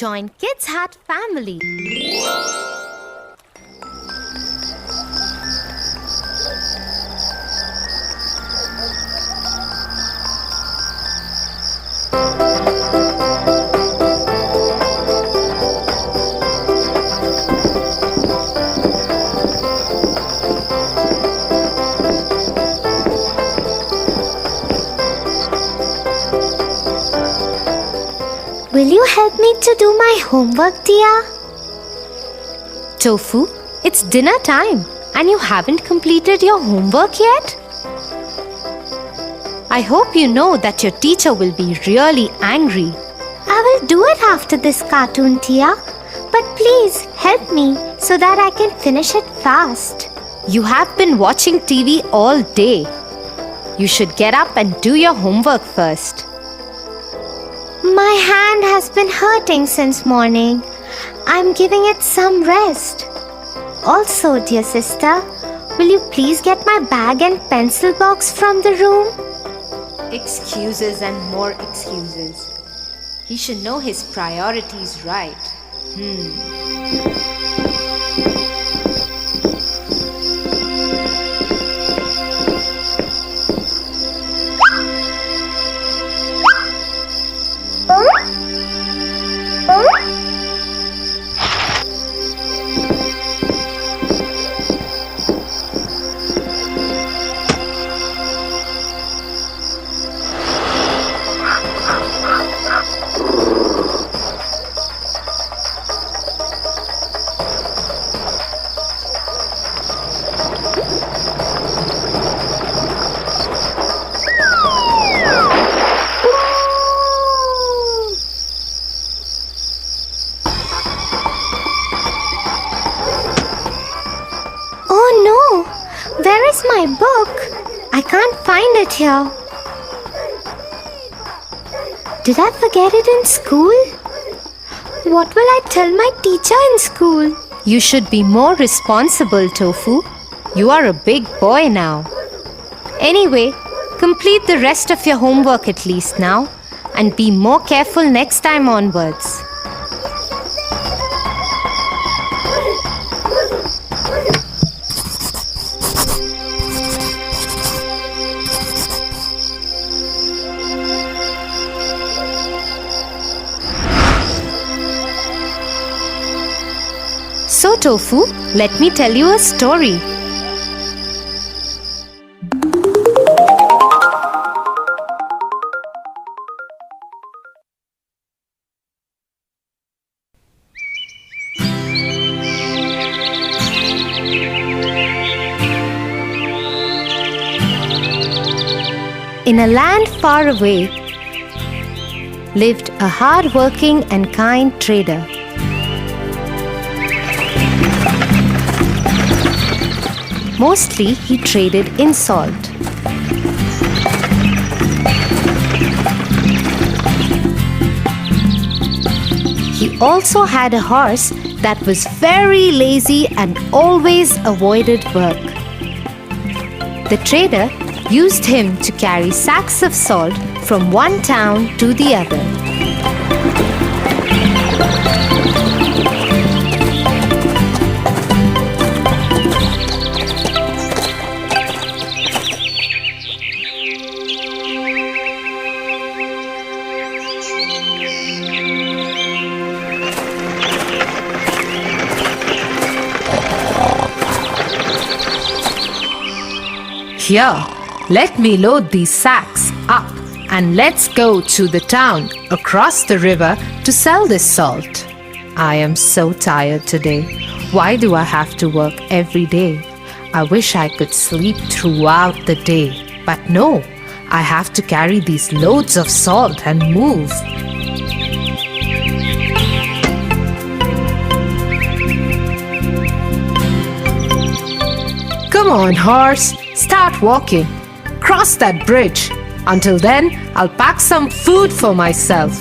Join Kids Hat family. Will you help me to do my homework, dear? Tofu, it's dinner time and you haven't completed your homework yet? I hope you know that your teacher will be really angry. I will do it after this cartoon, Tia. But please help me so that I can finish it fast. You have been watching TV all day. You should get up and do your homework first. My hand has been hurting since morning. I'm giving it some rest. Also, dear sister, will you please get my bag and pencil box from the room? Excuses and more excuses. He should know his priorities right. Where is my book? I can't find it here. Did I forget it in school? What will I tell my teacher in school? You should be more responsible, Tofu. You are a big boy now. Anyway, complete the rest of your homework at least now and be more careful next time onwards. So Tofu, let me tell you a story. In a land far away lived a hard-working and kind trader. Mostly he traded in salt. He also had a horse that was very lazy and always avoided work. The trader used him to carry sacks of salt from one town to the other. Here, let me load these sacks up and let's go to the town across the river to sell this salt. I am so tired today. Why do I have to work every day? I wish I could sleep throughout the day. But no, I have to carry these loads of salt and move. Come on, horse. Start walking. Cross that bridge. Until then, I'll pack some food for myself.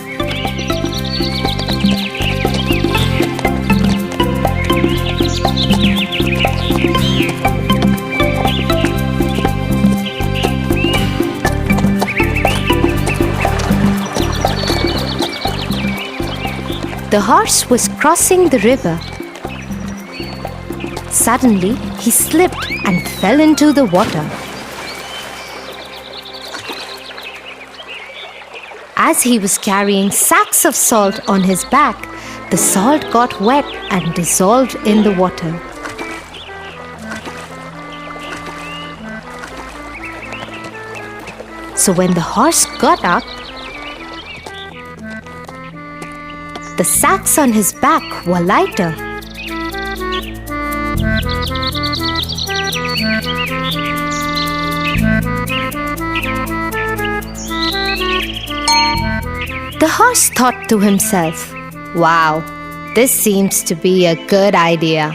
The horse was crossing the river. Suddenly, he slipped and fell into the water. As he was carrying sacks of salt on his back, the salt got wet and dissolved in the water. So when the horse got up, the sacks on his back were lighter. The horse thought to himself, "Wow, this seems to be a good idea.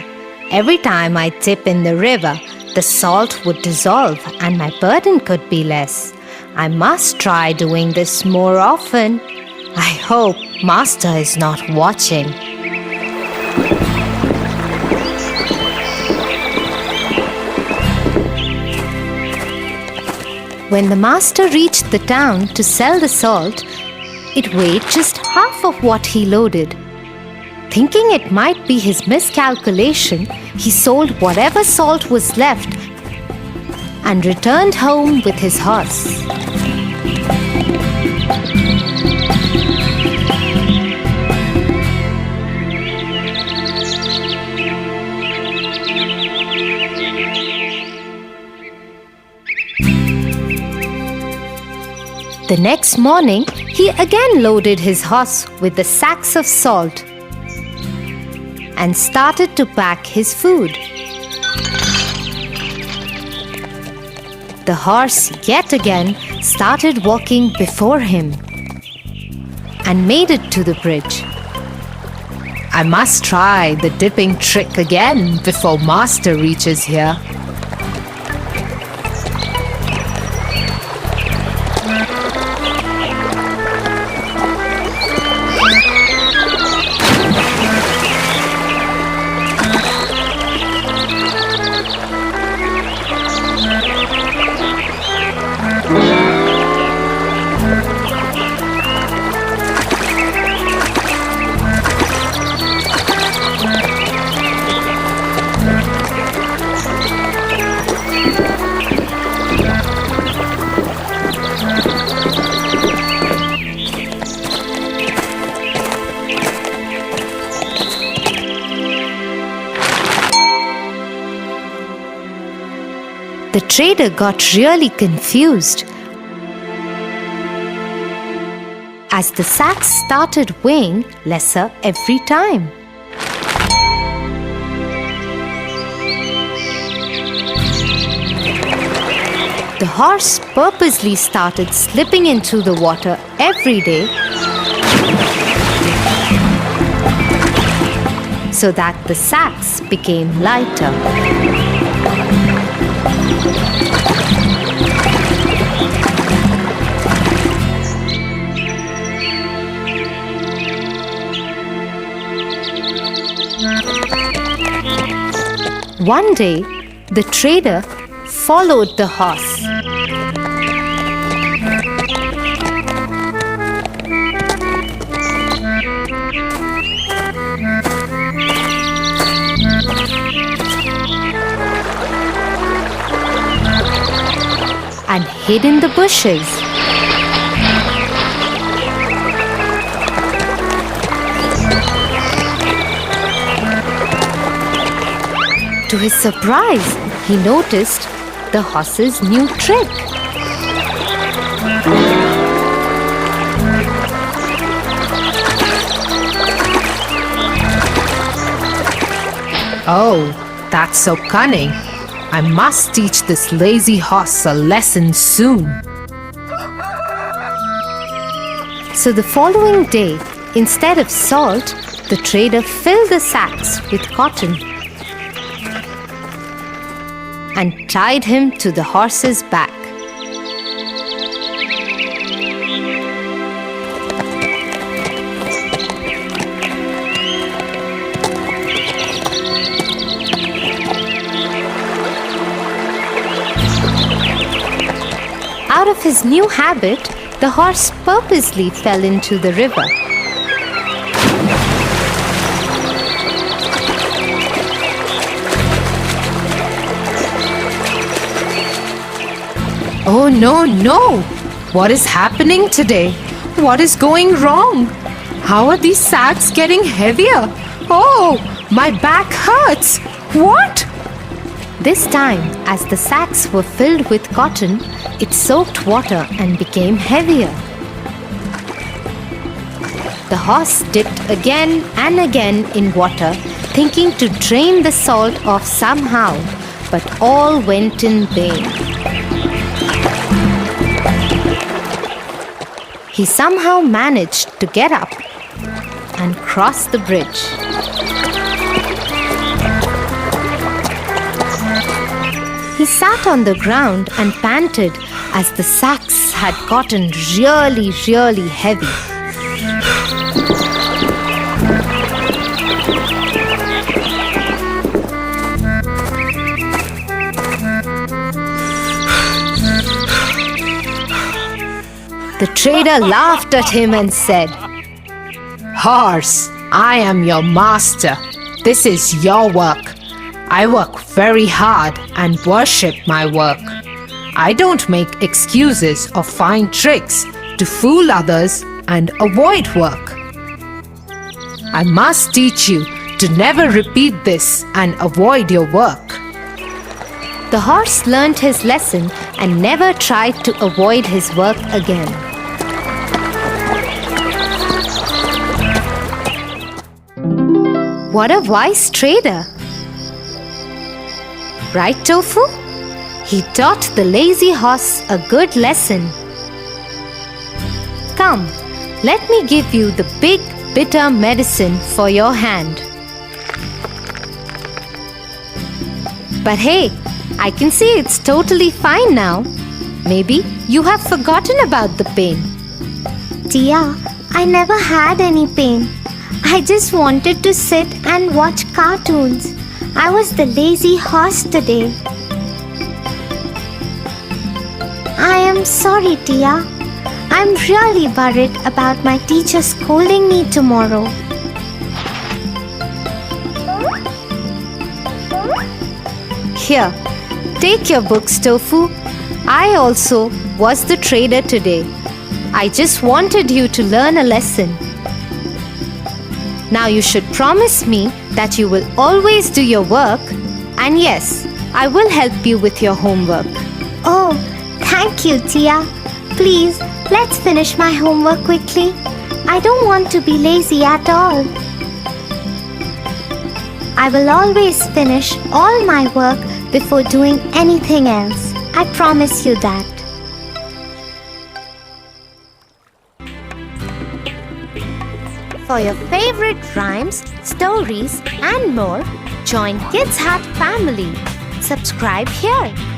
Every time I dip in the river, the salt would dissolve and my burden could be less. I must try doing this more often. I hope Master is not watching." When the master reached the town to sell the salt, it weighed just half of what he loaded. Thinking it might be his miscalculation, he sold whatever salt was left and returned home with his horse. The next morning, he again loaded his horse with the sacks of salt and started to pack his food. The horse yet again started walking before him and made it to the bridge. I must try the dipping trick again before Master reaches here. The trader got really confused as the sacks started weighing lesser every time. The horse purposely started slipping into the water every day so that the sacks became lighter. One day, the trader followed the horse. And hid in the bushes. To his surprise, he noticed the horse's new trick. Oh, that's so cunning. I must teach this lazy horse a lesson soon. So the following day, instead of salt, the trader filled the sacks with cotton and tied him to the horse's back. Out of his new habit, the horse purposely fell into the river. Oh no, no! What is happening today? What is going wrong? How are these sacks getting heavier? Oh, my back hurts! What? This time, as the sacks were filled with cotton, it soaked water and became heavier. The horse dipped again and again in water, thinking to drain the salt off somehow, but all went in vain. He somehow managed to get up and cross the bridge. He sat on the ground and panted as the sacks had gotten really, really heavy. The trader laughed at him and said, Horse, I am your master. This is your work. I work very hard and worship my work. I don't make excuses or find tricks to fool others and avoid work. I must teach you to never repeat this and avoid your work. The horse learned his lesson and never tried to avoid his work again. What a wise trader! Right, Tofu? He taught the lazy horse a good lesson. Come, let me give you the big bitter medicine for your hand. But hey, I can see it's totally fine now. Maybe you have forgotten about the pain. Tia, I never had any pain. I just wanted to sit and watch cartoons. I was the lazy horse today. I am sorry, Tia. I'm really worried about my teacher scolding me tomorrow. Here, take your books, Tofu. I also was the trader today. I just wanted you to learn a lesson. Now you should promise me that you will always do your work, and yes, I will help you with your homework. Oh, thank you, Tia. Please, let's finish my homework quickly. I don't want to be lazy at all. I will always finish all my work before doing anything else. I promise you that. For your favorite rhymes, stories, and more, join Kids Hut family. Subscribe here.